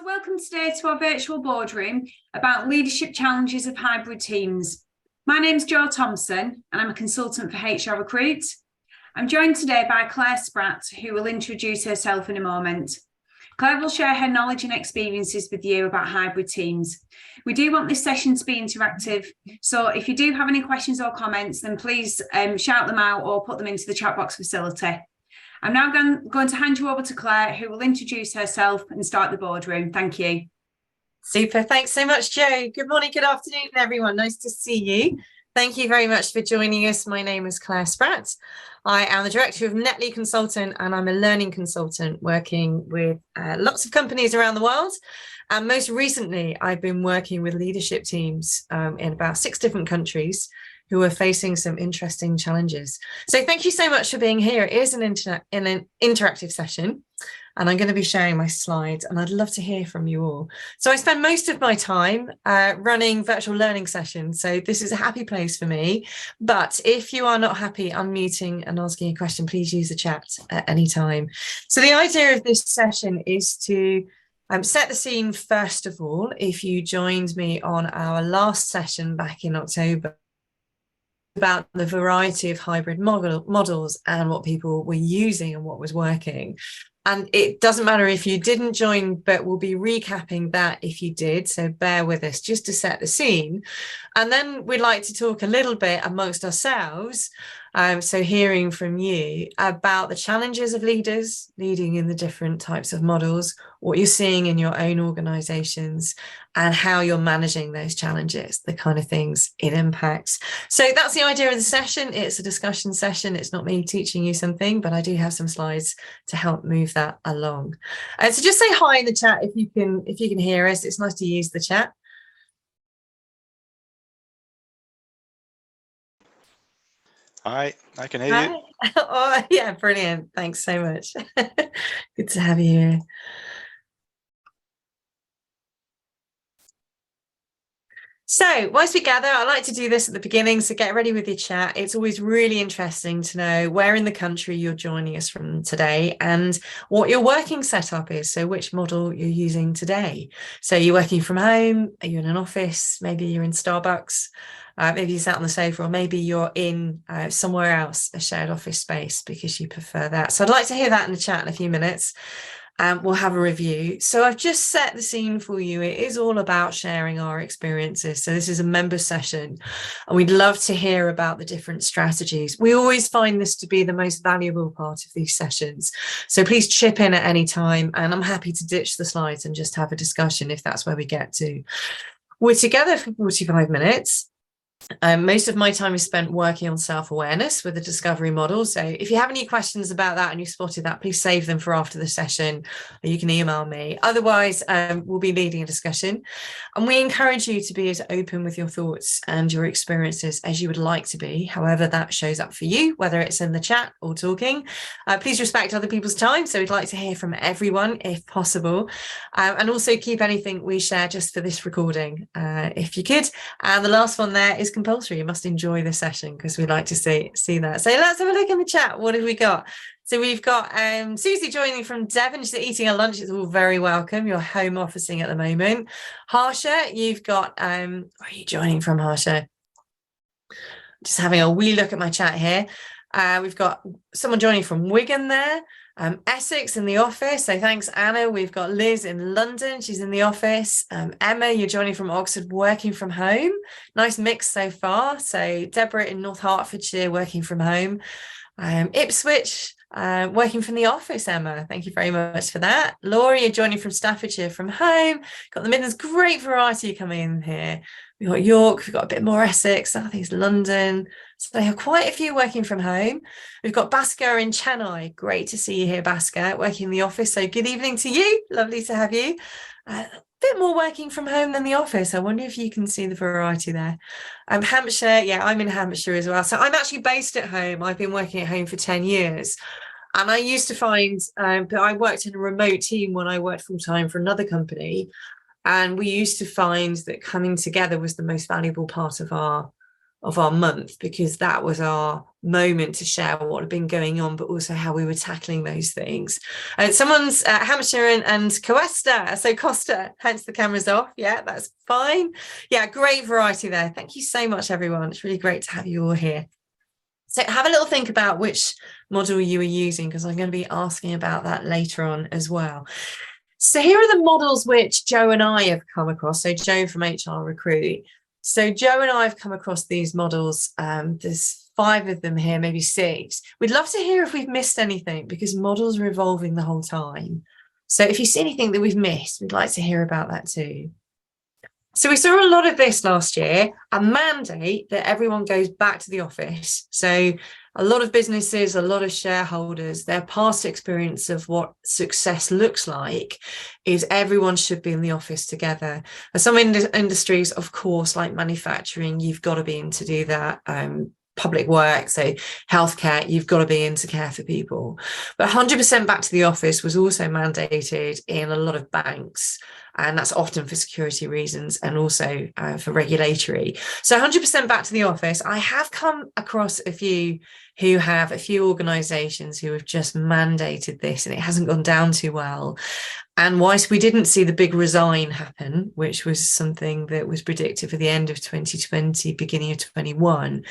So welcome today to our virtual boardroom about leadership challenges of hybrid teams. My name's Jo Thompson and I'm a consultant for HR Recruit. I'm joined today by Clare Spratt, who will introduce herself in a moment. Claire will share her knowledge and experiences with you about hybrid teams. We do want this session to be interactive, so if you do have any questions or comments, then please shout them out or put them into the chat box facility. I'm now going to hand you over to Claire, who will introduce herself and start the boardroom. Thank you. Super. Thanks so much, Jo. Good morning, good afternoon, everyone. Nice to see you. Thank you very much for joining us. My name is Clare Spratt. I am the director of Netley Consulting, and I'm a learning consultant working with lots of companies around the world. And most recently, I've been working with leadership teams in about 6 different countries who are facing some interesting challenges. So thank you so much for being here. It is an interactive session, and I'm going to be sharing my slides, and I'd love to hear from you all. So I spend most of my time running virtual learning sessions, so this is a happy place for me. But if you are not happy unmuting and asking a question, please use the chat at any time. So the idea of this session is to set the scene first of all. If you joined me on our last session back in October, about the variety of hybrid models and what people were using and what was working. And it doesn't matter if you didn't join, but we'll be recapping that if you did. So bear with us just to set the scene. And then we'd like to talk a little bit amongst ourselves. So hearing from you about the challenges of leaders leading in the different types of models, what you're seeing in your own organizations, and how you're managing those challenges, the kind of things it impacts. So that's the idea of the session. It's a discussion session. It's not me teaching you something, but I do have some slides to help move that along. So just say hi in the chat if you can hear us. It's nice to use the chat. Hi, I can hear you. Oh, yeah, brilliant. Thanks so much. Good to have you here. So whilst we gather, I like to do this at the beginning, so get ready with your chat. It's always really interesting to know where in the country you're joining us from today and what your working setup is, so which model you're using today. So you're working from home, are you in an office, maybe you're in Starbucks, maybe you sat on the sofa, or maybe you're in somewhere else, a shared office space, because you prefer that. So I'd like to hear that in the chat in a few minutes. We'll have a review. So I've just set the scene for you. It is all about sharing our experiences. So this is a member session, and we'd love to hear about the different strategies. We always find this to be the most valuable part of these sessions. So please chip in at any time, and I'm happy to ditch the slides and just have a discussion if that's where we get to. We're together for 45 minutes. Most of my time is spent working on self-awareness with the discovery model. So if you have any questions about that and you spotted that, please save them for after the session, or you can email me. Otherwise, we'll be leading a discussion. And we encourage you to be as open with your thoughts and your experiences as you would like to be, however that shows up for you, whether it's in the chat or talking. Please respect other people's time. So we'd like to hear from everyone if possible. And also keep anything we share just for this recording, if you could. And the last one there is compulsory. You must enjoy the session because we'd like to see that. So let's have a look in the chat. What have we got? So we've got Susie joining from Devon. She's eating her lunch. It's all very welcome. You're home officing at the moment. Harsha, you've got where are you joining from, Harsha? Just having a wee look at my chat here. We've got someone joining from Wigan there. Essex in the office, so thanks, Anna. We've got Liz in London, she's in the office. Emma, you're joining from Oxford, working from home. Nice mix so far. So Deborah in North Hertfordshire, working from home. Ipswich, working from the office. Emma, thank you very much for that. Laura, you're joining from Staffordshire from home. Got the Midlands, great variety coming in here. We've got York, we've got a bit more Essex, I think it's London. So they have quite a few working from home. We've got Bhaskar in Chennai. Great to see you here, Bhaskar, working in the office. So good evening to you. Lovely to have you. A bit more working from home than the office. I wonder if you can see the variety there. Hampshire, yeah, I'm in Hampshire as well. So I'm actually based at home. I've been working at home for 10 years. And I used to find, but I worked in a remote team when I worked full-time for another company. And we used to find that coming together was the most valuable part of our of our month, because that was our moment to share what had been going on, but also how we were tackling those things. And someone's Hampshire and Costa, so Costa, hence the camera's off. Yeah, that's fine. Yeah, great variety there. Thank you so much, everyone. It's really great to have you all here. So have a little think about which model you were using, because I'm going to be asking about that later on as well. So here are the models which Joe and I have come across. So Joe from HR Recruit. So Joe and I have come across these models. There's 5 of them here, maybe 6. We'd love to hear if we've missed anything, because models are evolving the whole time. So if you see anything that we've missed, we'd like to hear about that too. So we saw a lot of this last year, a mandate that everyone goes back to the office. So a lot of businesses, a lot of shareholders, their past experience of what success looks like is everyone should be in the office together. And some industries, of course, like manufacturing, you've got to be in to do that. Public work, so healthcare, you've got to be in to care for people. But 100% back to the office was also mandated in a lot of banks, and that's often for security reasons and also for regulatory. So 100% back to the office. I have come across a few organisations who have just mandated this, and it hasn't gone down too well. And whilst we didn't see the big resign happen, which was something that was predicted for the end of 2020, beginning of 21,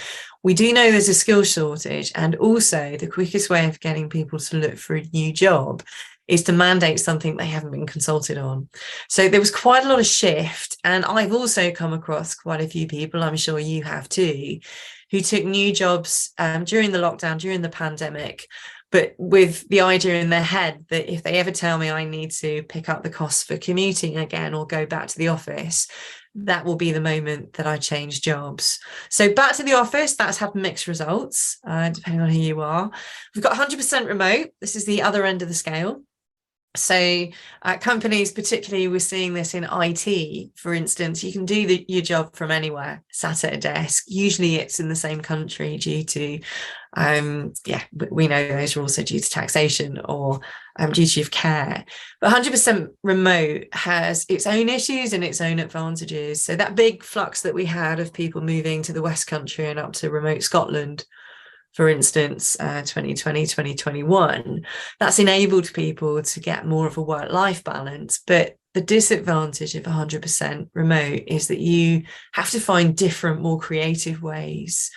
we do know there's a skill shortage. And also the quickest way of getting people to look for a new job is to mandate something they haven't been consulted on. So there was quite a lot of shift. And I've also come across quite a few people, I'm sure you have too, who took new jobs during the lockdown, during the pandemic, but with the idea in their head that if they ever tell me I need to pick up the costs for commuting again or go back to the office, that will be the moment that I change jobs. So back to the office, that's had mixed results, depending on who you are. We've got 100% remote. This is the other end of the scale. So companies, particularly we're seeing this in IT, for instance, you can do your job from anywhere, sat at a desk. Usually it's in the same country due to, we know those are also due to taxation or duty of care. But 100% remote has its own issues and its own advantages. So that big flux that we had of people moving to the West Country and up to remote Scotland, for instance, 2020, 2021, that's enabled people to get more of a work-life balance. But the disadvantage of 100% remote is that you have to find different, more creative ways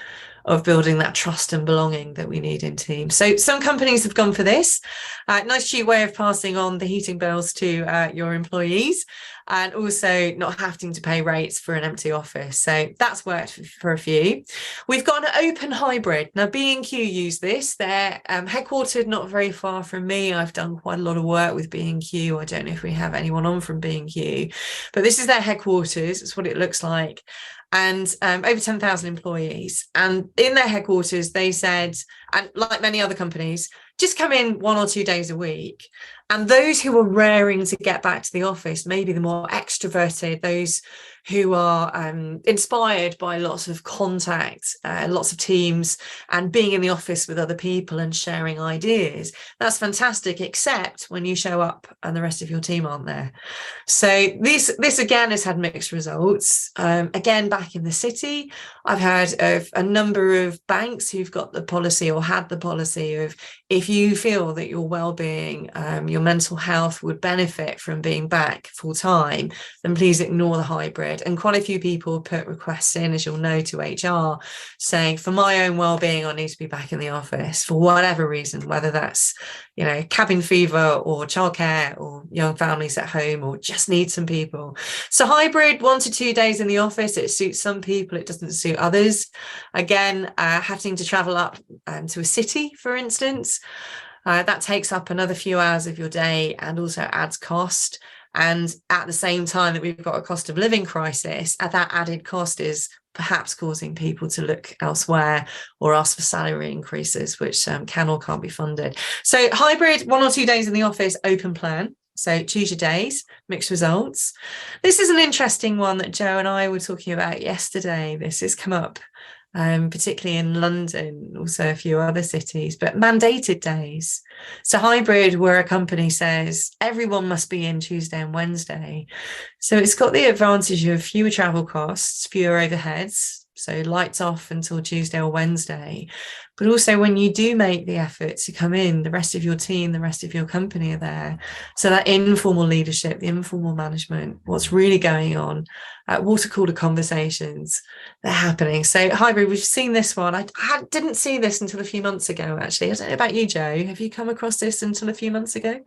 of building that trust and belonging that we need in teams. So some companies have gone for this. Nice cheap way of passing on the heating bills to your employees, and also not having to pay rates for an empty office. So that's worked for a few. We've got an open hybrid. Now B&Q use this. They're headquartered not very far from me. I've done quite a lot of work with B&Q. I don't know if we have anyone on from B&Q, but this is their headquarters. It's what it looks like. And over 10,000 employees. And in their headquarters, they said, and like many other companies, just come in 1 or 2 days a week. And those who are raring to get back to the office, maybe the more extroverted, those who are inspired by lots of contact, lots of teams, and being in the office with other people and sharing ideas, that's fantastic, except when you show up and the rest of your team aren't there. So this again has had mixed results. Again, back in the city, I've had a number of banks who've got the policy or had the policy of, if you feel that your well-being, your mental health would benefit from being back full-time, then please ignore the hybrid. And quite a few people put requests in, as you'll know, to HR saying, for my own well-being, I need to be back in the office for whatever reason, whether that's, cabin fever or childcare or young families at home or just need some people. So hybrid, 1 to 2 days in the office, it suits some people, it doesn't suit others. Again, having to travel up to a city, for instance, that takes up another few hours of your day and also adds cost. And at the same time that we've got a cost of living crisis, that added cost is perhaps causing people to look elsewhere or ask for salary increases, which can or can't be funded. So hybrid, 1 or 2 days in the office, open plan. So choose your days, mixed results. This is an interesting one that Joe and I were talking about yesterday. This has come up, particularly in London, also a few other cities, but mandated days. So hybrid, where a company says everyone must be in Tuesday and Wednesday. So it's got the advantage of fewer travel costs, fewer overheads, So lights off until Tuesday or Wednesday. But also when you do make the effort to come in, the rest of your team, the rest of your company are there. So that informal leadership, the informal management, what's really going on, water cooler conversations, they're happening. So hybrid, we've seen this one. I didn't see this until a few months ago, actually. I don't know about you, Jo. Have you come across this until a few months ago?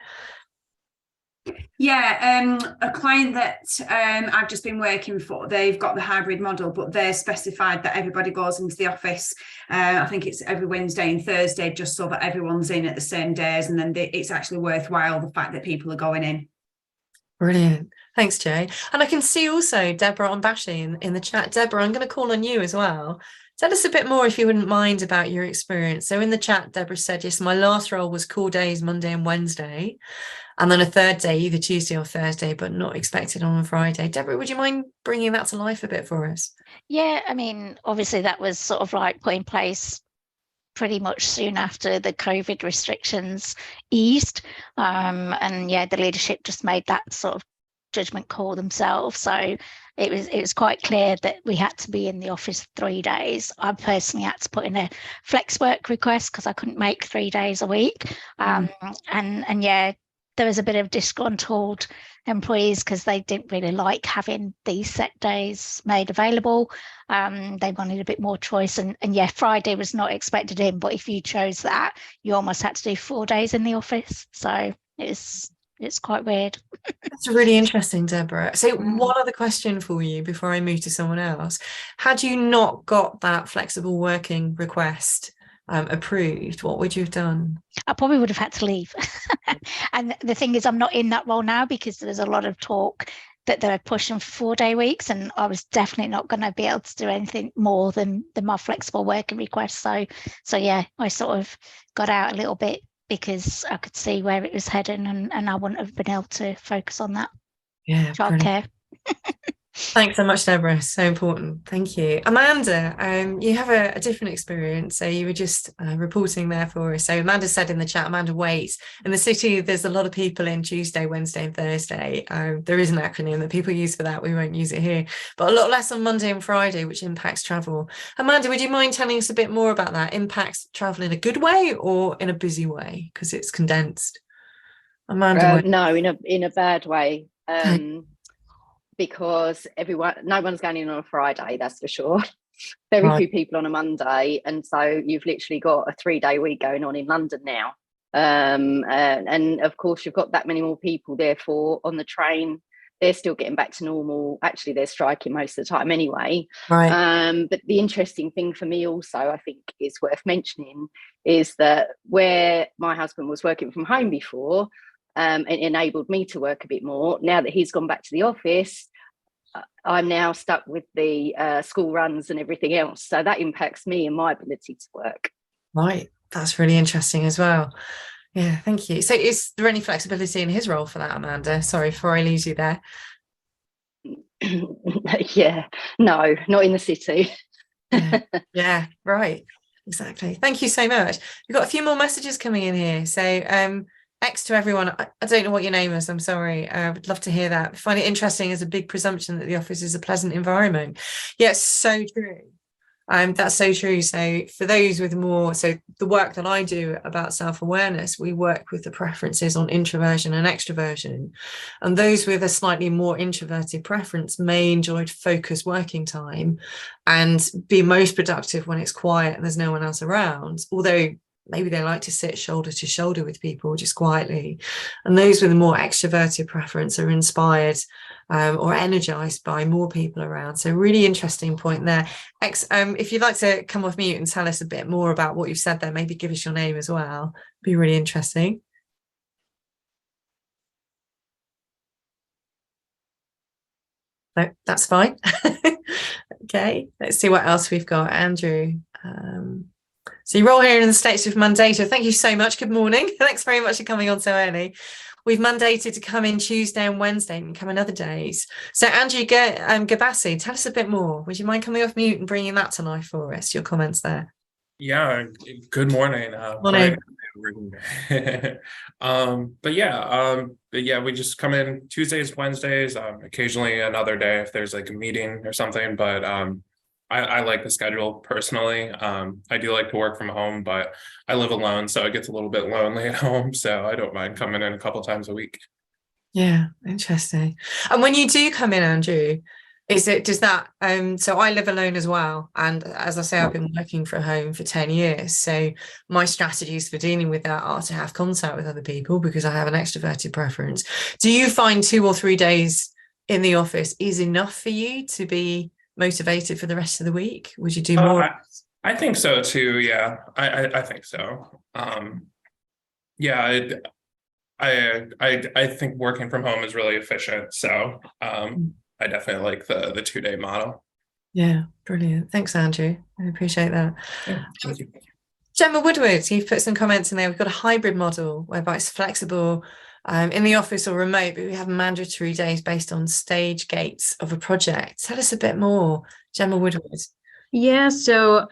Yeah, a client that I've just been working for, they've got the hybrid model, but they're specified that everybody goes into the office. I think it's every Wednesday and Thursday, just so that everyone's in at the same days, and then it's actually worthwhile, the fact that people are going in. Brilliant. Thanks, Jay. And I can see also Deborah Onbashi in the chat. Deborah, I'm going to call on you as well. Tell us a bit more, if you wouldn't mind, about your experience. So in the chat, Deborah said, yes, my last role was core days, Monday and Wednesday, and then a third day, either Tuesday or Thursday, but not expected on a Friday. Deborah, would you mind bringing that to life a bit for us? Yeah, I mean, obviously that was sort of like put in place pretty much soon after the COVID restrictions eased. And yeah, the leadership just made that sort of judgment call themselves. So it was quite clear that we had to be in the office 3 days. I personally had to put in a flex work request because I couldn't make 3 days a week. And yeah, there was a bit of disgruntled employees because they didn't really like having these set days made available. They wanted a bit more choice, and yeah, Friday was not expected in, but if you chose that, you almost had to do 4 days in the office. So it's quite weird. That's really interesting, Deborah. So one other question for you before I move to someone else. Had you not got that flexible working request approved, what would you have done? I probably would have had to leave. And the thing is, I'm not in that role now because there was a lot of talk that they're pushing for 4-day weeks, and I was definitely not going to be able to do anything more than my flexible working request. So yeah, I sort of got out a little bit because I could see where it was heading, and I wouldn't have been able to focus on that. Yeah, childcare. Thanks so much, Deborah. So important. Thank you. Amanda, you have a different experience. So you were just reporting there for us. So Amanda said in the chat, Amanda waits. In the city, there's a lot of people in Tuesday, Wednesday and Thursday. There is an acronym that people use for that. We won't use it here. But a lot less on Monday and Friday, which impacts travel. Amanda, would you mind telling us a bit more about that? Impacts travel in a good way or in a busy way? Because it's condensed. Amanda? No, in a bad way. Okay. Because no one's going in on a Friday, that's for sure. Very few people on a Monday, and so you've literally got a 3-day week going on in London now. And of course you've got that many more people, therefore on the train they're still getting back to normal. Actually, they're striking most of the time anyway. Right. But the interesting thing for me also, I think is worth mentioning, is that where my husband was working from home before, it enabled me to work a bit more. Now that he's gone back to the office, I'm now stuck with the school runs and everything else. So that impacts me and my ability to work. Right. That's really interesting as well. Yeah, thank you. So is there any flexibility in his role for that, Amanda? Sorry, before I lose you there. Yeah, no, not in the city. Yeah, right. Exactly. Thank you so much. We've got a few more messages coming in here. So X to everyone. I don't know what your name is. I'm sorry. I would love to hear that. I find it interesting as a big presumption that the office is a pleasant environment. Yeah, it's so true. That's so true. So for those with more, so the work that I do about self-awareness, we work with the preferences on introversion and extroversion. And those with a slightly more introverted preference may enjoy focused working time and be most productive when it's quiet and there's no one else around. Although maybe they like to sit shoulder to shoulder with people just quietly. And those with a more extroverted preference are inspired or energized by more people around. So really interesting point there. X, if you'd like to come off mute and tell us a bit more about what you've said there, maybe give us your name as well. Be really interesting. No, that's fine. Okay, let's see what else we've got. Andrew. So your role here in the States with mandated. Thank you so much. Good morning. Thanks very much for coming on so early. We've mandated to come in Tuesday and Wednesday and come in other days. So Andrew Gabassi, tell us a bit more. Would you mind coming off mute and bringing that to life for us, your comments there? Yeah, good morning. Morning. But yeah, we just come in Tuesdays, Wednesdays, occasionally another day if there's like a meeting or something, but I like the schedule personally. I do like to work from home, but I live alone, so it gets a little bit lonely at home. So I don't mind coming in a couple times a week. Yeah, interesting. And when you do come in, Andrew, so I live alone as well. And as I say, I've been working from home for 10 years. So my strategies for dealing with that are to have contact with other people because I have an extroverted preference. Do you find 2 or 3 days in the office is enough for you to be motivated for the rest of the week? Would you do more? I think so too. Yeah, I think so. Yeah, I think working from home is really efficient. So I definitely like the 2-day model. Yeah, brilliant. Thanks, Andrew. I appreciate that. Yeah, thank you. Gemma Woodward, you've put some comments in there. We've got a hybrid model whereby it's flexible in the office or remote, but we have mandatory days based on stage gates of a project. Tell us a bit more, Gemma Woodward. Yeah, so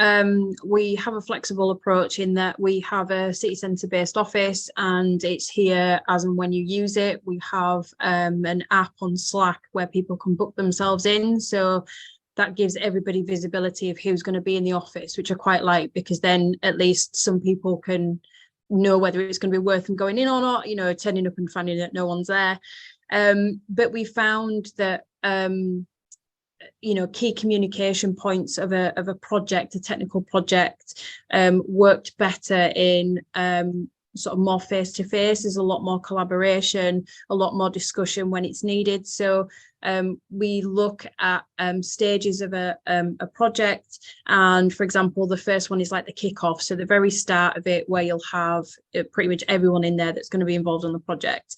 we have a flexible approach in that we have a city centre based office and it's here as and when you use it. We have an app on Slack where people can book themselves in. So that gives everybody visibility of who's going to be in the office, which I quite like, because then at least some people can know whether it's going to be worth them going in or not, you know, turning up and finding that no one's there. But we found that you know, key communication points of a project, a technical project, worked better in sort of more face-to-face. There's a lot more collaboration, a lot more discussion when it's needed. So we look at stages of a project, and for example, the first one is like the kickoff, so the very start of it, where you'll have pretty much everyone in there that's going to be involved on the project.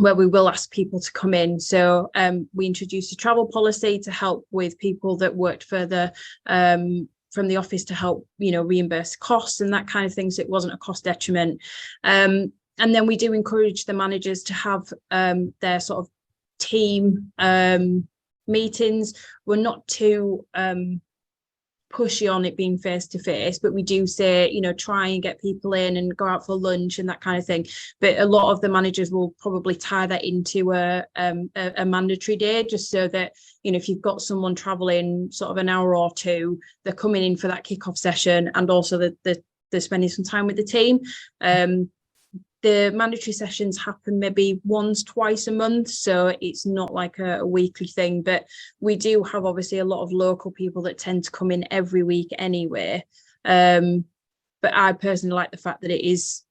Where we will ask people to come in. So we introduced a travel policy to help with people that worked further from the office to help, you know, reimburse costs and that kind of thing, so it wasn't a cost detriment. And then we do encourage the managers to have their sort of team meetings. We're not too pushy on it being face to face, but we do say, you know, try and get people in and go out for lunch and that kind of thing. But a lot of the managers will probably tie that into a mandatory day, just so that, you know, if you've got someone traveling sort of an hour or two, they're coming in for that kickoff session, and also that they're spending some time with the team. The mandatory sessions happen maybe once, twice a month, so it's not like a weekly thing, but we do have obviously a lot of local people that tend to come in every week anyway. But I personally like the fact that it is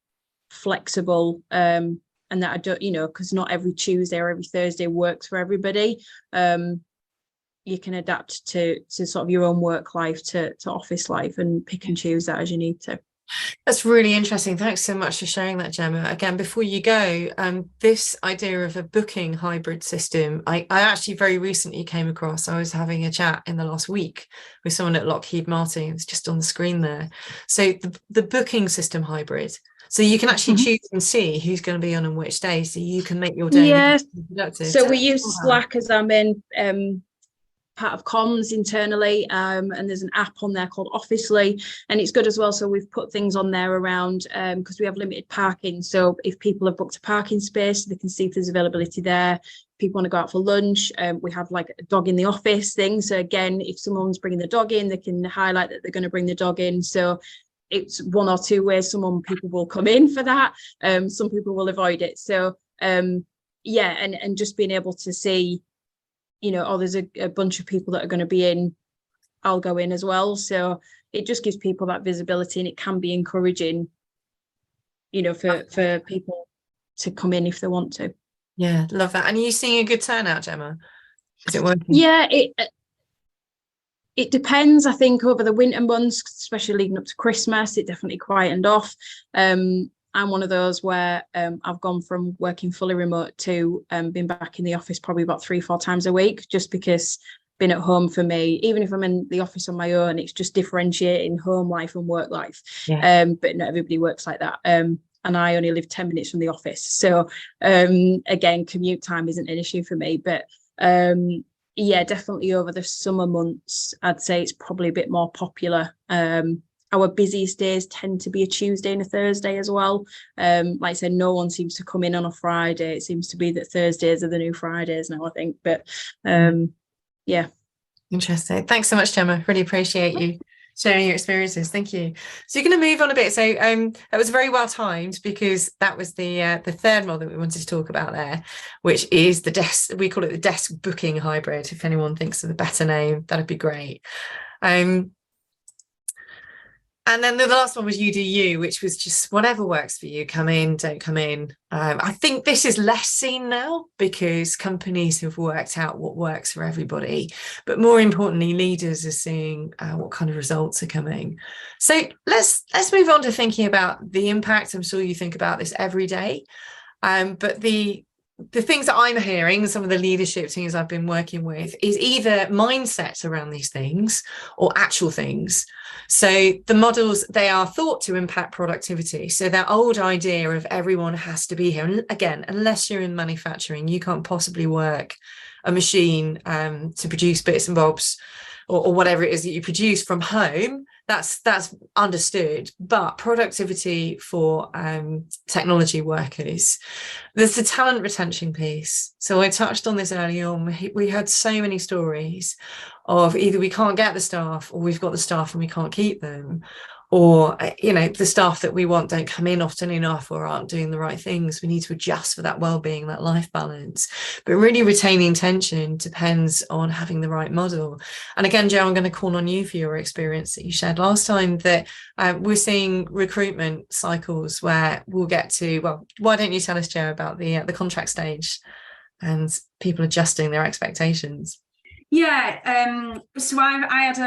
flexible, and that I don't, you know, because not every Tuesday or every Thursday works for everybody. You can adapt to sort of your own work life to office life and pick and choose that as you need to. That's really interesting. Thanks so much for sharing that, Gemma. Again, before you go, this idea of a booking hybrid system, I actually very recently came across. I was having a chat in the last week with someone at Lockheed Martin. It's just on the screen there. So the booking system hybrid. So you can actually choose and see who's going to be on which day, so you can make your day productive. So we use Slack as our main part of comms internally, and there's an app on there called Officely, and it's good as well. So we've put things on there around because we have limited parking, so if people have booked a parking space, they can see if there's availability there. If people want to go out for lunch, we have like a dog in the office thing, so again, if someone's bringing the dog in, they can highlight that they're going to bring the dog in. So it's one or two ways. Some people will come in for that, some people will avoid it. So yeah, and just being able to see, you know, oh, there's a bunch of people that are going to be in, I'll go in as well. So it just gives people that visibility, and it can be encouraging, you know, for people to come in if they want to. Yeah, love that. And are you seeing a good turnout, Gemma? Is it working? Yeah, it depends. I think over the winter months, especially leading up to Christmas, it definitely quietened off. I'm one of those where I've gone from working fully remote to being back in the office probably about 3-4 times a week, just because being at home for me, even if I'm in the office on my own, it's just differentiating home life and work life. Yeah. But not everybody works like that. And I only live 10 minutes from the office. So again, commute time isn't an issue for me. But yeah, definitely over the summer months, I'd say it's probably a bit more popular. Our busiest days tend to be a Tuesday and a Thursday as well. Like I said, no one seems to come in on a Friday. It seems to be that Thursdays are the new Fridays now, I think. But yeah. Interesting. Thanks so much, Gemma. Really appreciate you sharing your experiences. Thank you. So you're going to move on a bit. So that was very well timed, because that was the third model that we wanted to talk about there, which is the desk. We call it the desk booking hybrid. If anyone thinks of a better name, that'd be great. And then the last one was you do you, which was just whatever works for you. Come in, don't come in. I think this is less seen now because companies have worked out what works for everybody. But more importantly, leaders are seeing what kind of results are coming. So let's move on to thinking about the impact. I'm sure you think about this every day. But the things that I'm hearing, some of the leadership teams I've been working with, is either mindsets around these things or actual things. So the models, they are thought to impact productivity. So that old idea of everyone has to be here. And again, unless you're in manufacturing, you can't possibly work a machine to produce bits and bobs or whatever it is that you produce from home. That's understood. But productivity for technology workers, there's the talent retention piece. So I touched on this earlier on. We had so many stories of either we can't get the staff, or we've got the staff and we can't keep them, or the staff that we want don't come in often enough or aren't doing the right things. We need to adjust for that well-being, that life balance. But really retaining tension depends on having the right model. And again, Joe, I'm going to call on you for your experience that you shared last time, that we're seeing recruitment cycles where we'll get to, well, why don't you tell us, Joe, about the contract stage and people adjusting their expectations? Yeah, so I had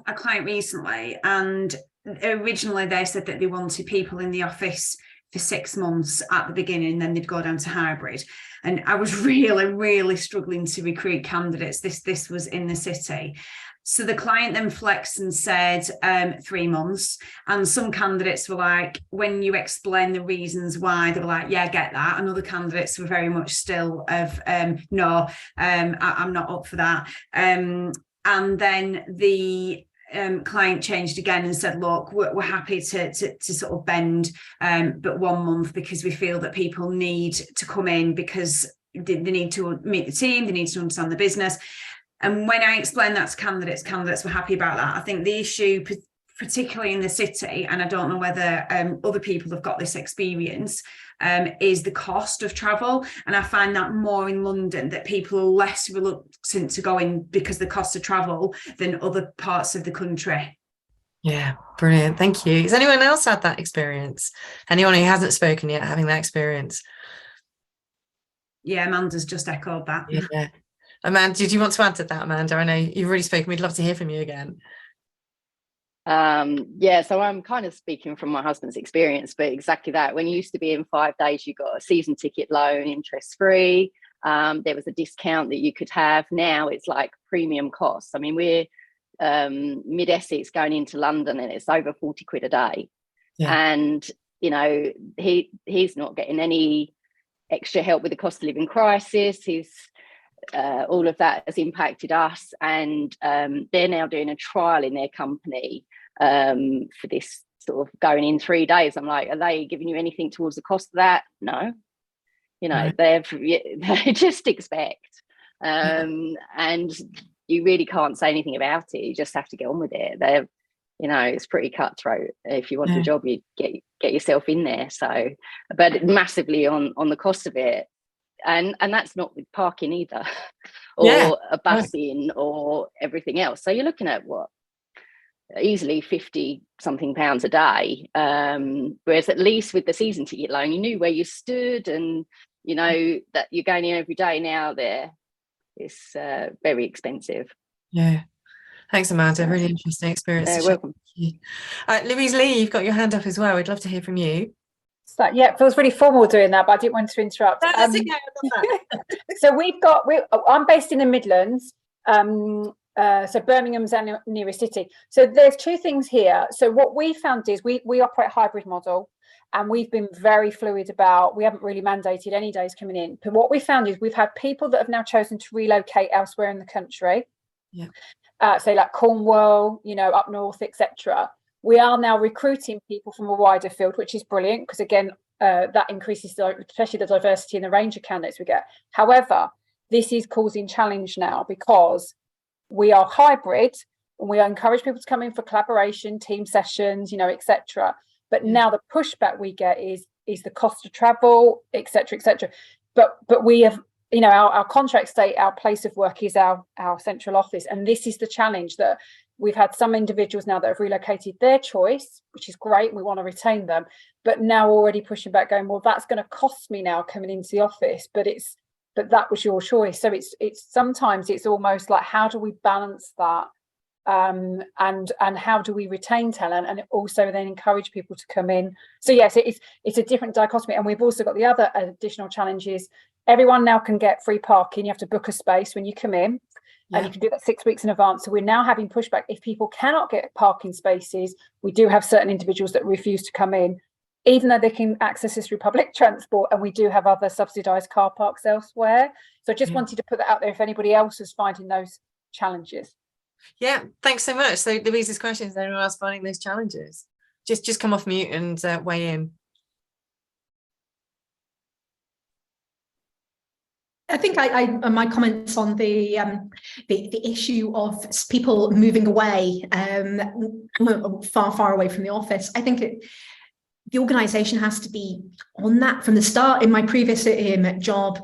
a client recently, and originally they said that they wanted people in the office for 6 months at the beginning, then they'd go down to hybrid. And I was really struggling to recruit candidates. This was in the city. So the client then flexed and said 3 months. And some candidates were like, when you explain the reasons why, they were like, yeah, I get that. And other candidates were very much still of, no, I'm not up for that. And then the client changed again and said, look, we're happy to sort of bend, but 1 month, because we feel that people need to come in because they need to meet the team, they need to understand the business. And when I explained that to candidates were happy about that. I think the issue, particularly in the city, and I don't know whether other people have got this experience, is the cost of travel. And I find that more in London, that people are less reluctant to go in because the cost of travel than other parts of the country. Yeah, brilliant. Thank you. Has anyone else had that experience? Anyone who hasn't spoken yet having that experience? Yeah, Amanda's just echoed that. Yeah. Amanda, did you want to add to that, Amanda? I know you've already spoken. We'd love to hear from you again. Yeah, so I'm kind of speaking from my husband's experience, but exactly that. When you used to be in 5 days, you got a season ticket loan, interest free. There was a discount that you could have. Now it's like premium costs. I mean, we're mid Essex going into London, and it's over 40 quid a day. Yeah. And he's not getting any extra help with the cost of living crisis. All of that has impacted us, and they're now doing a trial in their company for this sort of going in 3 days. I'm like, are they giving you anything towards the cost of that? No, right. They just expect, and you really can't say anything about it. You just have to get on with it. It's pretty cutthroat. If you want a job, you get yourself in there. So, but massively on the cost of it. And that's not with parking either, or a busing or everything else. So you're looking at what, easily 50 something pounds a day. Whereas at least with the season ticket loan, you knew where you stood, and that you're going in every day. Now it's very expensive. Yeah. Thanks, Amanda. Really interesting experience. You're welcome. Louise Lee, you've got your hand up as well. We'd love to hear from you. So, yeah, it feels really formal doing that, but I didn't want to interrupt. No, that's okay. I love that. So I'm based in the Midlands, so Birmingham's our nearest city. So there's 2 things here. So what we found is we operate a hybrid model, and we've been very fluid about, we haven't really mandated any days coming in. But what we found is we've had people that have now chosen to relocate elsewhere in the country. Yeah. Say like Cornwall, up north, etc. We are now recruiting people from a wider field, which is brilliant, because again, that increases especially the diversity in the range of candidates we get. However, this is causing challenge now, because we are hybrid, and we encourage people to come in for collaboration, team sessions, you know, etc. But now the pushback we get is the cost of travel, etc., etc. But we have, you know, our contract state, our place of work is our central office, and this is the challenge that we've had some individuals now that have relocated their choice, which is great. We want to retain them, but now already pushing back, going, well, that's going to cost me now coming into the office, but that was your choice. So it's sometimes it's almost like, how do we balance that, and how do we retain talent and also then encourage people to come in? So yes, it's a different dichotomy. And we've also got the other additional challenges. Everyone now can get free parking. You have to book a space when you come in. And you can do that 6 weeks in advance. So we're now having pushback. If people cannot get parking spaces, we do have certain individuals that refuse to come in, even though they can access this through public transport. And we do have other subsidised car parks elsewhere. So I just wanted to put that out there if anybody else is finding those challenges. Yeah, thanks so much. So Louise's question is, anyone else finding those challenges? Just come off mute and weigh in. I think my comments on the issue of people moving away, far away from the office. I think the organisation has to be on that from the start. In my previous job,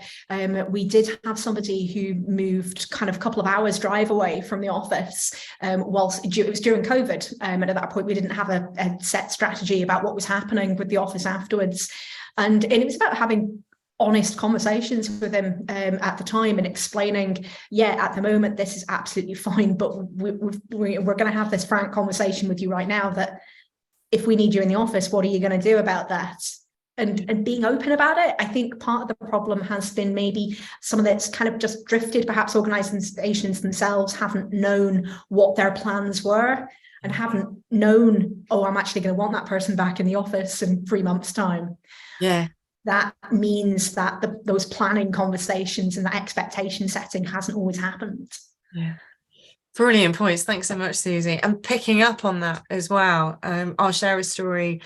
we did have somebody who moved kind of a couple of hours drive away from the office, whilst it was during COVID, and at that point we didn't have a set strategy about what was happening with the office afterwards, and it was about having honest conversations with him at the time and explaining, at the moment this is absolutely fine, but we're going to have this frank conversation with you right now that if we need you in the office, what are you going to do about that? And being open about it. I think part of the problem has been maybe some of it's kind of just drifted. Perhaps organizations themselves haven't known what their plans were and haven't known, I'm actually going to want that person back in the office in 3 months' time. Yeah. That means that those planning conversations and that expectation setting hasn't always happened. Yeah, brilliant points. Thanks so much, Susie. And picking up on that as well, I'll share a story.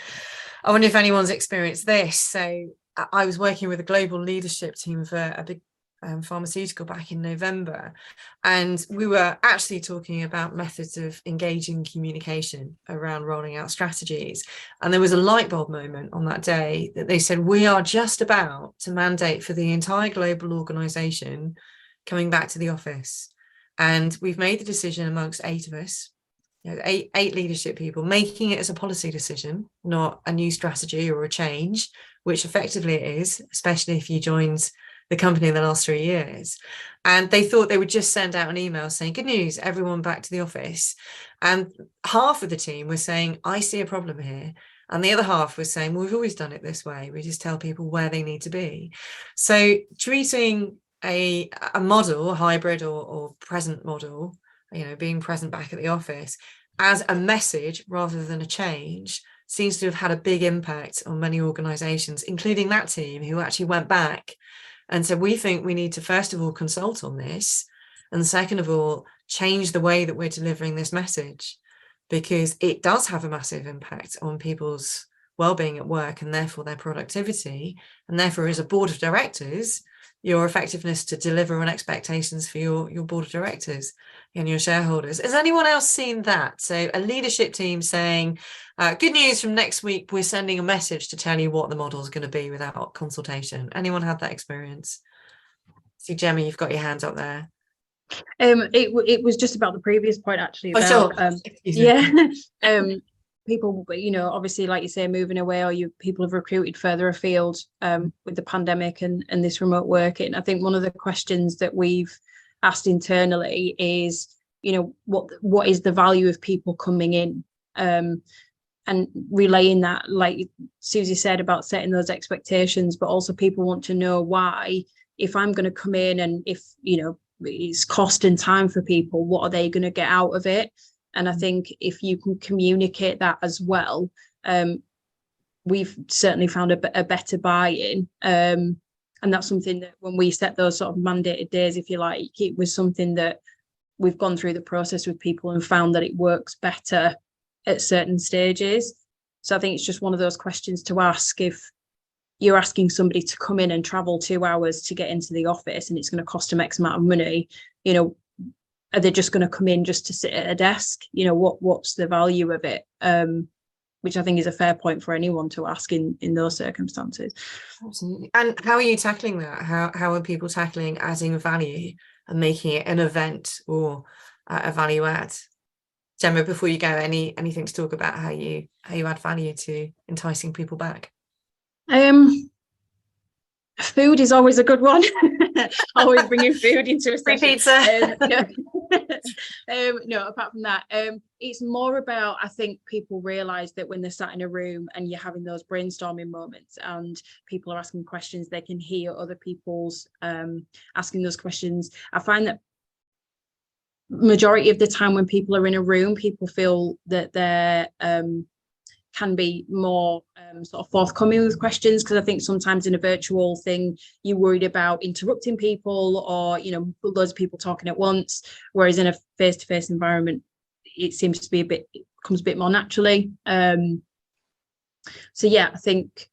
I wonder if anyone's experienced this. So I was working with a global leadership team for a big pharmaceutical back in November, and we were actually talking about methods of engaging communication around rolling out strategies. And there was a light bulb moment on that day that they said, we are just about to mandate for the entire global organization coming back to the office, and we've made the decision amongst 8 of us, eight leadership people, making it as a policy decision, not a new strategy or a change, which effectively it is, especially if you joined the company in the last 3 years. And they thought they would just send out an email saying, good news, everyone back to the office. And half of the team was saying, I see a problem here. And the other half was saying, well, we've always done it this way. We just tell people where they need to be. So treating a model, a hybrid or present model, being present back at the office as a message rather than a change seems to have had a big impact on many organizations, including that team who actually went back and said, we think we need to, first of all, consult on this. And second of all, change the way that we're delivering this message, because it does have a massive impact on people's well-being at work and therefore their productivity. And therefore, as a board of directors, your effectiveness to deliver on expectations for your board of directors and your shareholders. Has anyone else seen that? So a leadership team saying, good news, from next week, we're sending a message to tell you what the model is going to be without consultation. Anyone had that experience? See, Gemma, you've got your hands up there. It was just about the previous point, actually. About, people, obviously, like you say, moving away, or people have recruited further afield with the pandemic and this remote working. I think one of the questions that we've asked internally is, what is the value of people coming in, and relaying that, like Susie said, about setting those expectations, but also people want to know why, if I'm going to come in and if, it's cost and time for people, what are they going to get out of it? And I think if you can communicate that as well, we've certainly found a better buy-in. And that's something that when we set those sort of mandated days, if you like, it was something that we've gone through the process with people and found that it works better at certain stages. So I think it's just one of those questions to ask. If you're asking somebody to come in and travel 2 hours to get into the office and it's going to cost them X amount of money, are they just going to come in just to sit at a desk? You know, what's the value of it? Which I think is a fair point for anyone to ask in those circumstances. Absolutely. And how are you tackling that? How are people tackling adding value and making it an event or a value add? Gemma, before you go, anything to talk about how you add value to enticing people back? Food is always a good one. Always bringing food into a Free session. pizza. No, apart from that, it's more about, I think people realise that when they're sat in a room and you're having those brainstorming moments and people are asking questions, they can hear other people's asking those questions. I find that majority of the time when people are in a room, people feel that they're can be more sort of forthcoming with questions, because I think sometimes in a virtual thing you're worried about interrupting people or, you know, loads of people talking at once, whereas in a face-to-face environment it seems to be it comes a bit more naturally. So yeah, I think,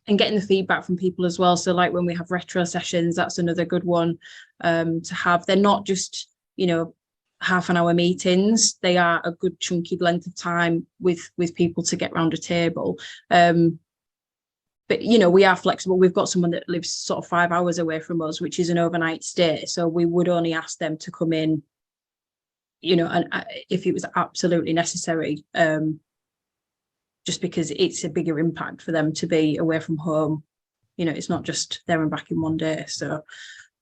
and getting the feedback from people as well. So like when we have retro sessions, that's another good one to have. They're not just, you know, half-an-hour meetings. They are a good chunky length of time with people to get around a table. But you know, we are flexible. We've got someone that lives sort of 5 hours away from us, which is an overnight stay, so we would only ask them to come in, you know, and if it was absolutely necessary, just because it's a bigger impact for them to be away from home. You know, it's not just there and back in one day. So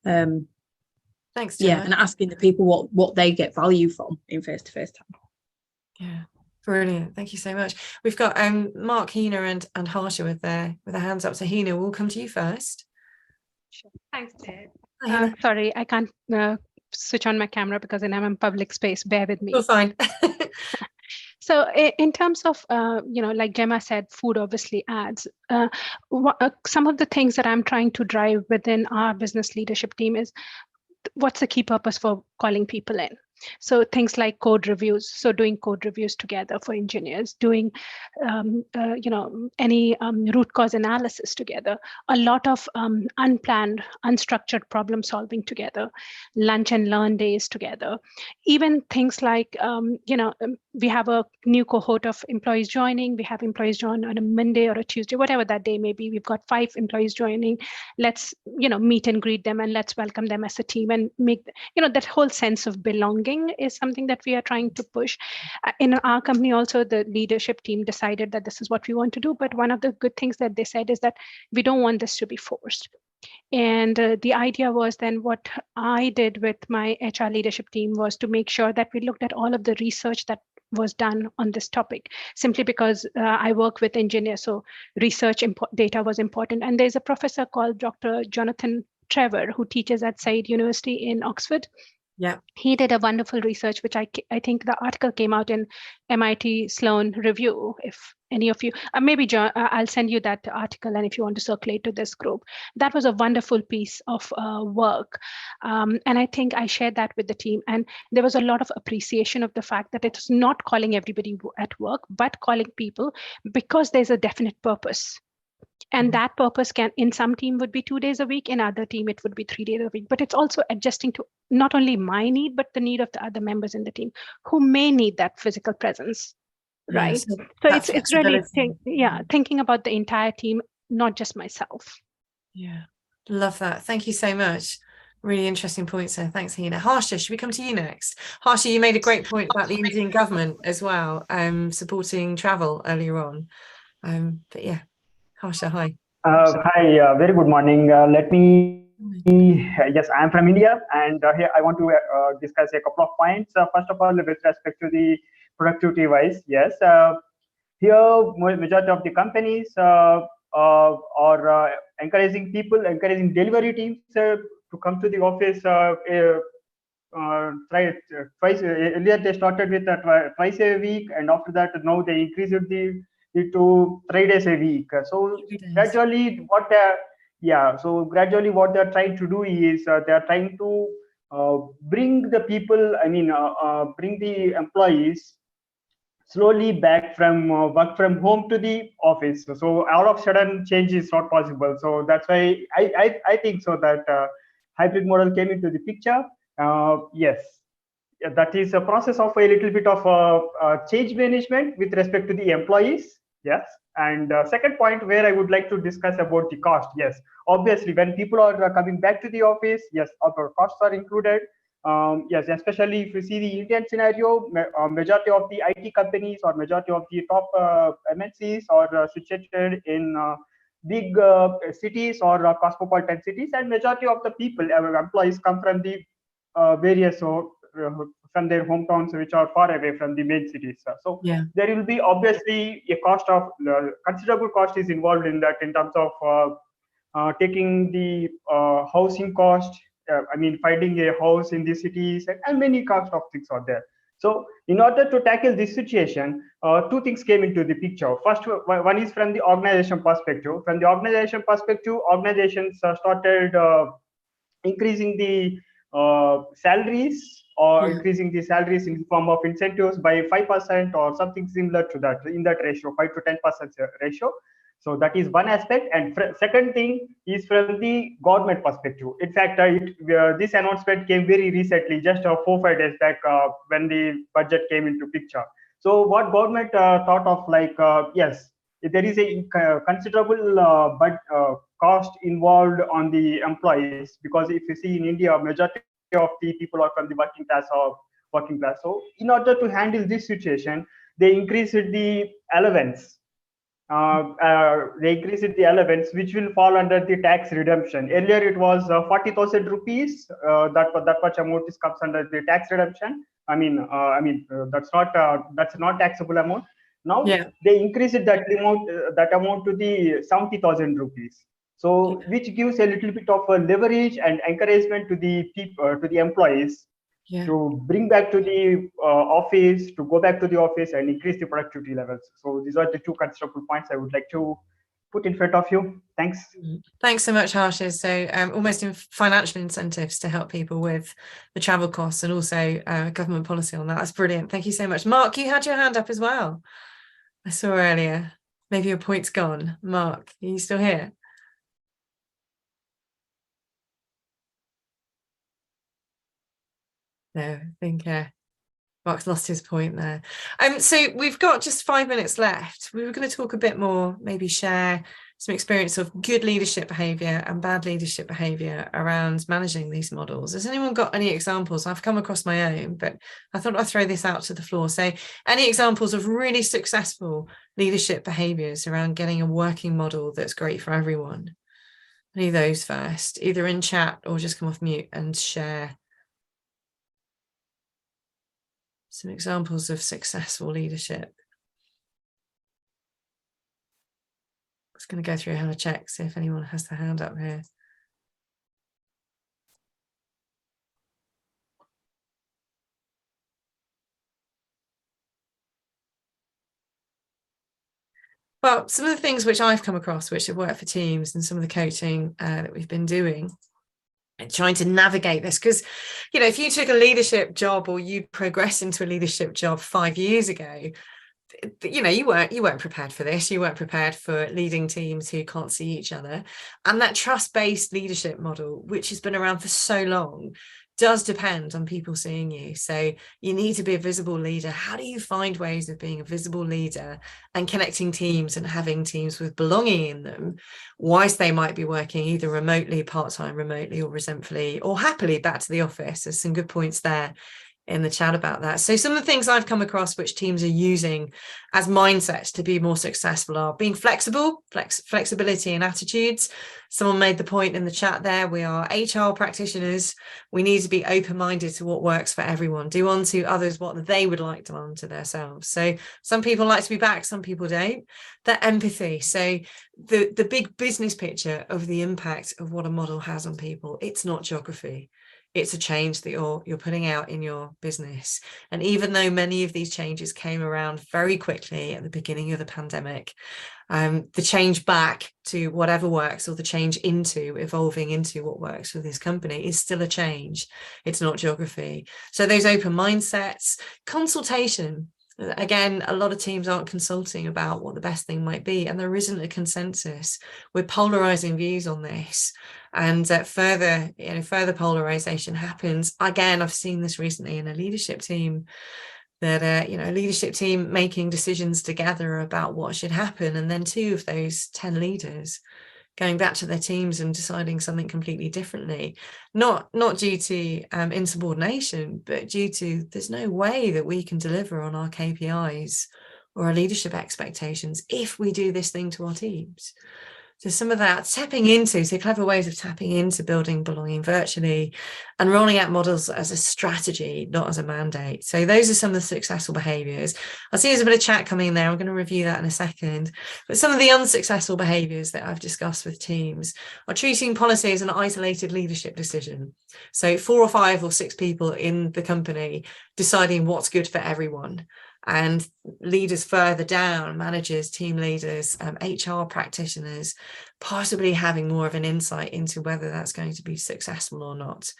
thanks, Gemma. yeah, and asking the people what they get value from in face-to-face time. Yeah, brilliant. Thank you so much. We've got Mark, Hina, and Harsha with their hands up. So Hina, we'll come to you first. Sure. Thanks, Ted. Hi, Hina. Sorry, I can't switch on my camera because then I'm in public space. Bear with me. You're fine. So in terms of, you know, like Gemma said, food obviously adds. Some of the things that I'm trying to drive within our business leadership team is, what's the key purpose for calling people in? So things like code reviews, so doing code reviews together for engineers, doing, you know, any root cause analysis together, a lot of unplanned, unstructured problem solving together, lunch and learn days together, even things like, you know, we have a new cohort of employees joining. We have employees join on a Monday or a Tuesday, whatever that day may be. We've got 5 employees joining. Let's, you know, meet and greet them and let's welcome them as a team and make, you know, that whole sense of belonging is something that we are trying to push. In our company also, the leadership team decided that this is what we want to do. But one of the good things that they said is that we don't want this to be forced. And the idea was then what I did with my HR leadership team was to make sure that we looked at all of the research that was done on this topic, simply because I work with engineers, so research data was important. And there's a professor called Dr. Jonathan Trevor who teaches at Said University in Oxford. Yeah, he did a wonderful research, which I think the article came out in MIT Sloan Review. If any of you, maybe John, I'll send you that article, and if you want to circulate to this group, that was a wonderful piece of work. And I think I shared that with the team, and there was a lot of appreciation of the fact that it's not calling everybody at work, but calling people because there's a definite purpose. And that purpose can, in some team would be 2 days a week, in other team it would be 3 days a week. But it's also adjusting to not only my need, but the need of the other members in the team who may need that physical presence, right? Yes, so it's really thinking about the entire team, not just myself. Yeah, love that. Thank you so much. Really interesting points there. Thanks, Hina. Harsha, should we come to you next? Harsha, you made a great point about the Indian government as well, supporting travel earlier on. But yeah. Harsha, hi. Hi, very good morning. Yes, I'm from India, and here I want to discuss a couple of points. First of all, with respect to the productivity wise, yes, here majority of the companies are encouraging delivery teams to come to the office. Twice earlier they started with twice a week, and after that now they increased it to 3 days a week. So gradually what they're trying to do is they're trying to bring the people, bring the employees slowly back from work from home to the office. So all of a sudden change is not possible. So that's why I think so that hybrid model came into the picture. Yes. that is a process of a little bit of change management with respect to the employees. Yes. And second point where I would like to discuss about the cost. Yes, obviously when people are coming back to the office, yes, our costs are included. Yes, especially if you see the Indian scenario, majority of the IT companies or majority of the top MNCs are situated in big cities or cosmopolitan cities, and majority of the people, employees, come from the various from their hometowns which are far away from the main cities. So Yeah. there will be obviously a cost of considerable cost is involved in that, in terms of taking the housing cost. I mean, finding a house in the cities, and many cost of things are there. So in order to tackle this situation, two things came into the picture. First one is from the organization perspective. From the organization perspective, organizations started increasing the salaries, or increasing the salaries in the form of incentives by 5% or something similar to that, in that ratio, 5 to 10% ratio. So that is one aspect. And second thing is from the government perspective. In fact, this announcement came very recently, just 4-5 days back, when the budget came into picture. So what government thought of, like, yes, there is a considerable cost involved on the employees, because if you see in India, majority of the people are from the working class or working class. So in order to handle this situation, they increased the allowance. They increased the allowance, which will fall under the tax redemption. Earlier it was 40,000 rupees. That much amount comes under the tax redemption. That's not taxable amount. Now they increased that amount to the 70,000 rupees. So which gives a little bit of a leverage and encouragement to the people, to the employees, to bring back to the office, to go back to the office and increase the productivity levels. So these are the two considerable points I would like to put in front of you. Thanks. Thanks so much, Harsha. So almost in financial incentives to help people with the travel costs, and also government policy on that. That's brilliant. Thank you so much. Mark, you had your hand up as well. I saw earlier. Maybe your point's gone. Mark, are you still here? No, I think Mark's lost his point there. So we've got just 5 minutes left. We were going to talk a bit more, maybe share some experience of good leadership behaviour and bad leadership behaviour around managing these models. Has anyone got any examples? I've come across my own, but I thought I'd throw this out to the floor. So any examples of really successful leadership behaviours around getting a working model that's great for everyone? Any of those first, either in chat or just come off mute and share some examples of successful leadership. Just going to go through how to check, see if anyone has their hand up here. Well, some of the things which I've come across, which have worked for teams, and some of the coaching that we've been doing, and trying to navigate this, because, you know, if you took a leadership job or you progressed into a leadership job 5 years ago, you know, you weren't prepared for this. You weren't prepared for leading teams who can't see each other. And that trust-based leadership model, which has been around for so long, does depend on people seeing you. So you need to be a visible leader. How do you find ways of being a visible leader and connecting teams and having teams with belonging in them, whilst they might be working either remotely, part-time remotely, or resentfully, or happily back to the office? There's some good points there in the chat about that. So some of the things I've come across which teams are using as mindsets to be more successful are being flexible, flexibility and attitudes. Someone made the point in the chat there, we are HR practitioners. We need to be open-minded to what works for everyone, do unto others what they would like to unto themselves. So some people like to be back, some people don't. That empathy. So the big business picture of the impact of what a model has on people, it's not geography. It's a change that you're putting out in your business. And even though many of these changes came around very quickly at the beginning of the pandemic, the change back to whatever works, or the change into evolving into what works for this company, is still a change. It's not geography. So those open mindsets, consultation. Again, a lot of teams aren't consulting about what the best thing might be, and there isn't a consensus. We're polarizing views on this, and further polarization happens. Again, I've seen this recently in a leadership team, that a leadership team making decisions together about what should happen, and then 2 of those 10 leaders going back to their teams and deciding something completely differently, not due to insubordination, but due to there's no way that we can deliver on our KPIs or our leadership expectations if we do this thing to our teams. So some of that clever ways of tapping into building belonging virtually and rolling out models as a strategy, not as a mandate. So those are some of the successful behaviours. I see there's a bit of chat coming in there. I'm going to review that in a second. But some of the unsuccessful behaviours that I've discussed with teams are treating policy as an isolated leadership decision. So 4 or 5 or 6 people in the company deciding what's good for everyone. And leaders further down, managers, team leaders, HR practitioners, possibly having more of an insight into whether that's going to be successful or not.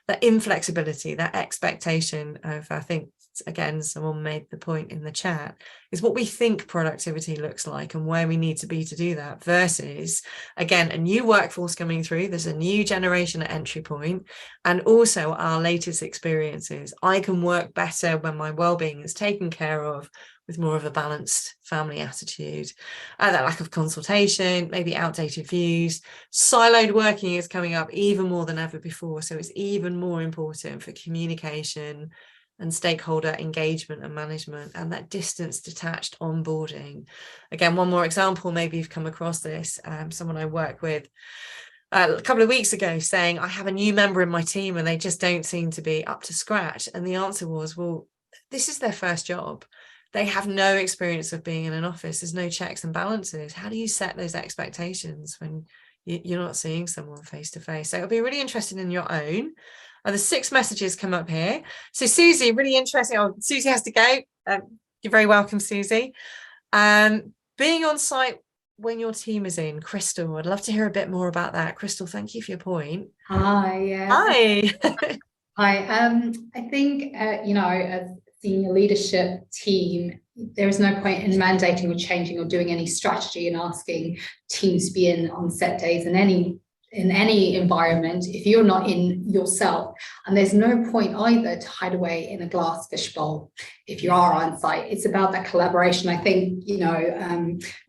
That inflexibility, that expectation of, I think, again, someone made the point in the chat, is what we think productivity looks like and where we need to be to do that, versus, again, a new workforce coming through. There's a new generation at entry point, and also our latest experiences. I can work better when my well-being is taken care of, with more of a balanced family attitude. That lack of consultation, maybe outdated views. Siloed working is coming up even more than ever before, so it's even more important for communication and stakeholder engagement and management, and that distance detached onboarding. Again, one more example, maybe you've come across this, someone I work with a couple of weeks ago saying, I have a new member in my team and they just don't seem to be up to scratch. And the answer was, well, this is their first job. They have no experience of being in an office. There's no checks and balances. How do you set those expectations when you're not seeing someone face to face? So it'll be really interesting in your own. The 6 messages come up here. So Susie, really interesting. Oh, Susie has to go. You're very welcome, Susie. Being on site when your team is in. Crystal, I'd love to hear a bit more about that. Crystal, thank you for your point. Hi. Hi. Hi. I think, as senior leadership team, there is no point in mandating or changing or doing any strategy and asking teams to be in on set days in any environment if you're not in yourself. And there's no point either to hide away in a glass fishbowl if you are on site. It's about that collaboration. I think,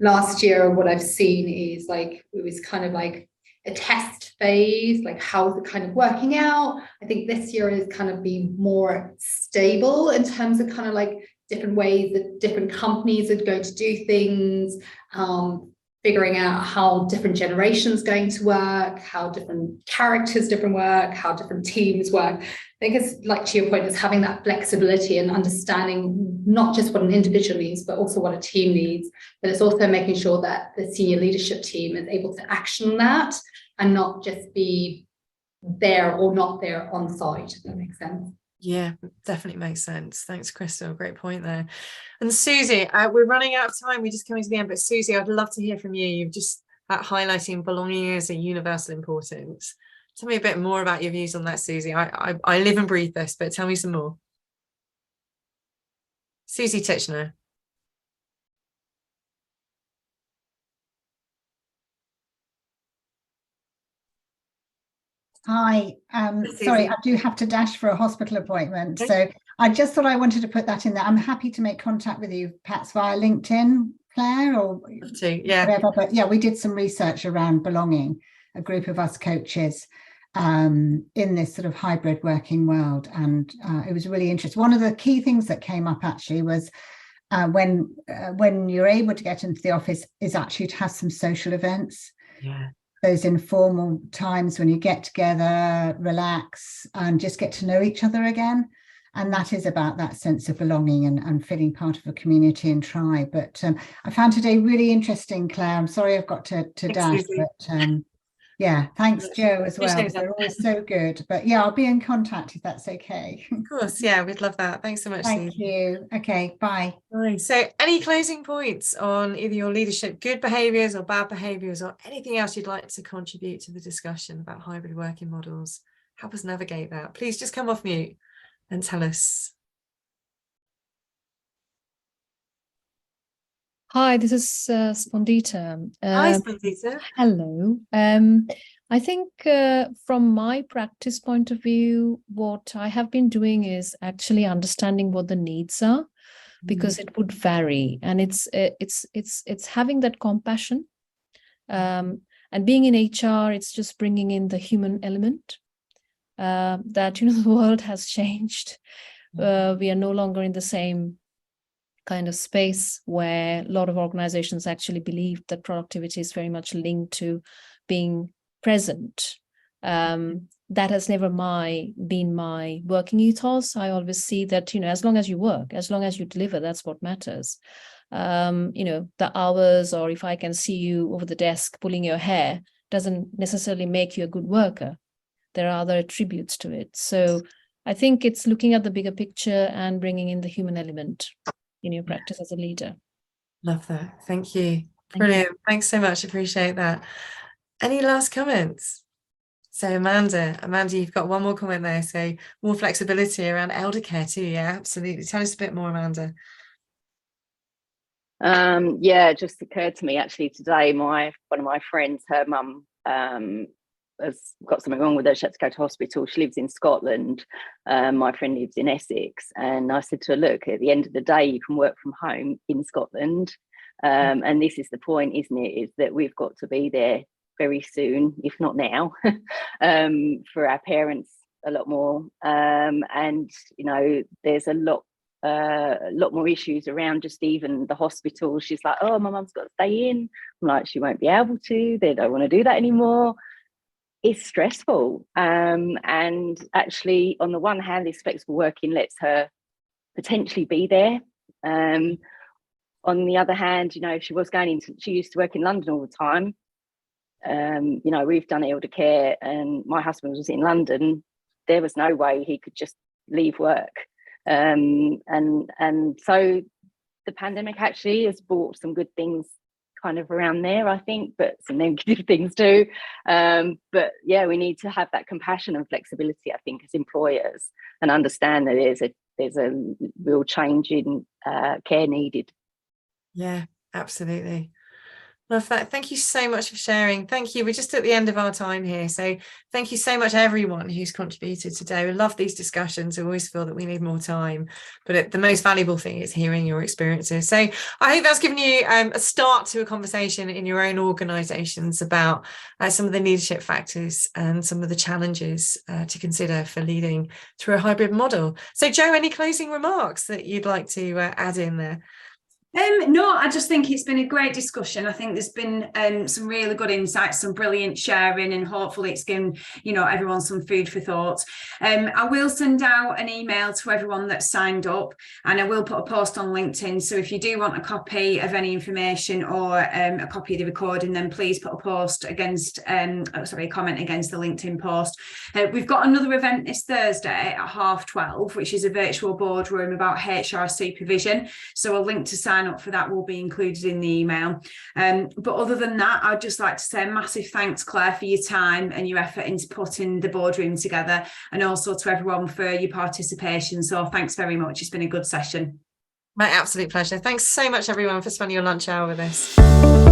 last year what I've seen is like, it was kind of like a test phase, like how's it kind of working out. I think this year is kind of being more stable in terms of kind of like different ways that different companies are going to do things, figuring out how different generations going to work, how different characters work, how different teams work. I think it's like, to your point, is having that flexibility and understanding not just what an individual needs, but also what a team needs. But it's also making sure that the senior leadership team is able to action that and not just be there or not there on site, if that makes sense. Yeah, definitely makes sense. Thanks, Crystal. Great point there. And Susie, we're running out of time. We're just coming to the end, but Susie, I'd love to hear from you. You've just highlighting belonging as a universal importance. Tell me a bit more about your views on that, Susie. I live and breathe this, but tell me some more. Susie Titchener. Hi, sorry, I do have to dash for a hospital appointment. So I just thought I wanted to put that in there. I'm happy to make contact with you, perhaps via LinkedIn, Claire, or whatever. But yeah, we did some research around belonging, a group of us coaches in this sort of hybrid working world. And it was really interesting. One of the key things that came up actually was when you're able to get into the office is actually to have some social events. Yeah. Those informal times when you get together, relax, and just get to know each other again. And that is about that sense of belonging and feeling part of a community and tribe. But I found today really interesting, Claire. I'm sorry I've got to dash, but yeah, thanks, Joe, as well. They're always so good. But yeah, I'll be in contact if that's okay. Of course, yeah, we'd love that. Thanks so much. Thank you. Okay, bye. Right. So any closing points on either your leadership good behaviours or bad behaviours, or anything else you'd like to contribute to the discussion about hybrid working models? Help us navigate that. Please just come off mute and tell us. Hi, this is Spondita. Hi, Spondita. Hello. I think from my practice point of view, what I have been doing is actually understanding what the needs are, because it would vary, and it's having that compassion. And being in HR, it's just bringing in the human element. That the world has changed. We are no longer in the same kind of space where a lot of organizations actually believe that productivity is very much linked to being present. That has never been my working ethos. I always see that, as long as you work, as long as you deliver, that's what matters. The hours, or if I can see you over the desk pulling your hair, doesn't necessarily make you a good worker. There are other attributes to it. So I think it's looking at the bigger picture and bringing in the human element in your practice as a leader. Love that. Thank you. Brilliant. Thanks so much. Appreciate that. Any last comments? So Amanda, you've got one more comment there. So more flexibility around elder care too. Yeah, absolutely. Tell us a bit more, Amanda. Yeah, it just occurred to me actually today, one of my friends, her mum has got something wrong with her. She had to go to hospital. She lives in Scotland. My friend lives in Essex. And I said to her, look, at the end of the day, you can work from home in Scotland. And this is the point, isn't it, is that we've got to be there very soon, if not now, for our parents a lot more. And, there's a lot more issues around just even the hospital. She's like, oh, my mum's got to stay in. I'm like, she won't be able to. They don't want to do that anymore. It's stressful. And actually, on the one hand, this flexible working lets her potentially be there. On the other hand, if she was she used to work in London all the time. We've done elder care and my husband was in London. There was no way he could just leave work. And so the pandemic actually has brought some good things kind of around there, I think, but some negative things too. But yeah, we need to have that compassion and flexibility, I think, as employers, and understand that there's a real change in care needed. Yeah, absolutely. Love that. Thank you so much for sharing. Thank you. We're just at the end of our time here. So thank you so much, everyone who's contributed today. We love these discussions. I always feel that we need more time, but the most valuable thing is hearing your experiences. So I hope that's given you a start to a conversation in your own organisations about some of the leadership factors and some of the challenges to consider for leading through a hybrid model. So Jo, any closing remarks that you'd like to add in there? No, I just think it's been a great discussion. I think there's been some really good insights, some brilliant sharing, and hopefully it's given everyone some food for thought. I will send out an email to everyone that's signed up, and I will put a post on LinkedIn. So if you do want a copy of any information or a copy of the recording, then please put a post against a comment against the LinkedIn post. We've got another event this Thursday at 12:30, which is a virtual boardroom about HR supervision. So a link to sign up for that will be included in the email. But other than that, I'd just like to say a massive thanks, Claire, for your time and your effort into putting the boardroom together, and also to everyone for your participation. So thanks very much. It's been a good session. My absolute pleasure. Thanks so much, everyone, for spending your lunch hour with us.